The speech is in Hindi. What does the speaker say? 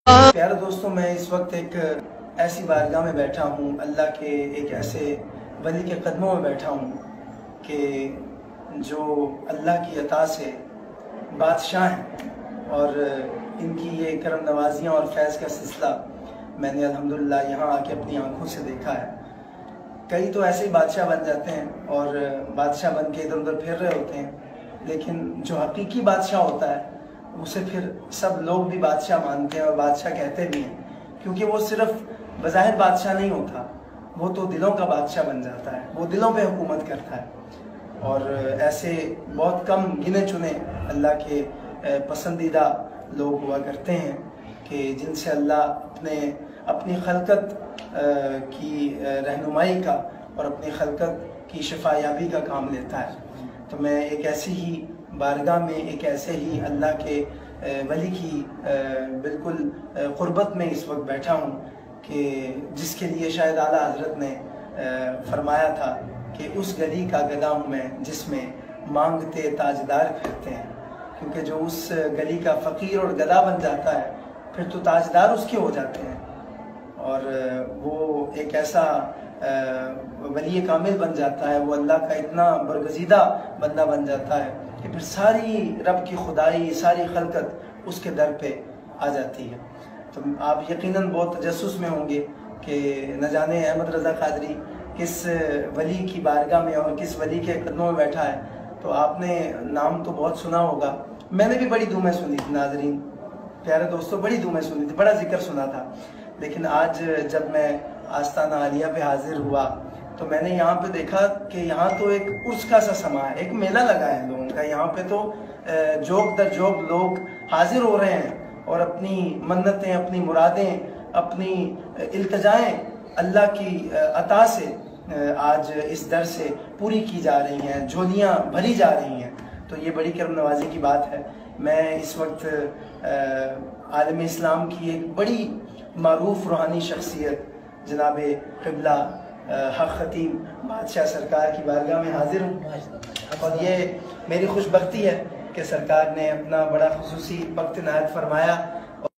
प्यारे दोस्तों, मैं इस वक्त एक ऐसी बारगाह में बैठा हूँ, अल्लाह के एक ऐसे वली के कदमों में बैठा हूँ कि जो अल्लाह की अता से बादशाह हैं और इनकी ये करम नवाजियाँ और फैज़ का सिलसिला मैंने अल्हम्दुलिल्लाह यहाँ आके अपनी आंखों से देखा है। कई तो ऐसे ही बादशाह बन जाते हैं और बादशाह बन के इधर उधर फिर रहे होते हैं, लेकिन जो हकीकी बादशाह होता है उसे फिर सब लोग भी बादशाह मानते हैं और बादशाह कहते भी हैं, क्योंकि वो सिर्फ बज़ाहिर बादशाह नहीं होता, वो तो दिलों का बादशाह बन जाता है, वो दिलों पे हुकूमत करता है। और ऐसे बहुत कम गिने चुने अल्लाह के पसंदीदा लोग हुआ करते हैं कि जिनसे अल्लाह अपनी खलकत की रहनुमाई का और अपनी खलकत की शफायाबी का काम लेता है। तो मैं एक ऐसी ही बारगाह में, एक ऐसे ही अल्लाह के वली की बिल्कुल क़ुर्बत में इस वक्त बैठा हूँ कि जिसके लिए शायद आला हज़रत ने फरमाया था कि उस गली का गदा हूँ मैं जिसमें मांगते ताजदार फिरते हैं, क्योंकि जो उस गली का फ़कीर और गदा बन जाता है फिर तो ताजदार उसके हो जाते हैं और वो एक ऐसा वली कामिल बन जाता है, वो अल्लाह का इतना बरगज़ीदा बंदा बन जाता है कि फिर सारी रब की खुदाई, सारी खलकत उसके दर पे आ जाती है। तो आप यकीनन बहुत तजस्सुस में होंगे कि न जाने अहमद रज़ा क़ादरी किस वली की बारगाह में और किस वली के कदमों में बैठा है। तो आपने नाम तो बहुत सुना होगा, मैंने भी बड़ी दुआएं सुनी थी नाज़रीन, प्यारे दोस्तों, बड़ी दुआएं सुनी थी, बड़ा जिक्र सुना था। लेकिन आज जब मैं आस्ताना आलिया पे हाजिर हुआ तो मैंने यहाँ पे देखा कि यहाँ तो एक उर्स का सा समा है, एक मेला लगा है लोगों का। यहाँ पे तो जोक दर जोक लोग हाजिर हो रहे हैं और अपनी मन्नतें, अपनी मुरादें, अपनी इल्तिजाएं अल्लाह की अता से आज इस दर से पूरी की जा रही हैं, झोलियाँ भरी जा रही हैं। तो ये बड़ी करम नवाजी की बात है। मैं इस वक्त आलम इस्लाम की एक बड़ी मारूफ रूहानी शख्सियत जनाब क़िबला हक खतीब बादशाह सरकार की बारगाह में हाजिर हूँ और ये मेरी खुशबख्ती है कि सरकार ने अपना बड़ा खुसूसी वक्त इनायत फरमाया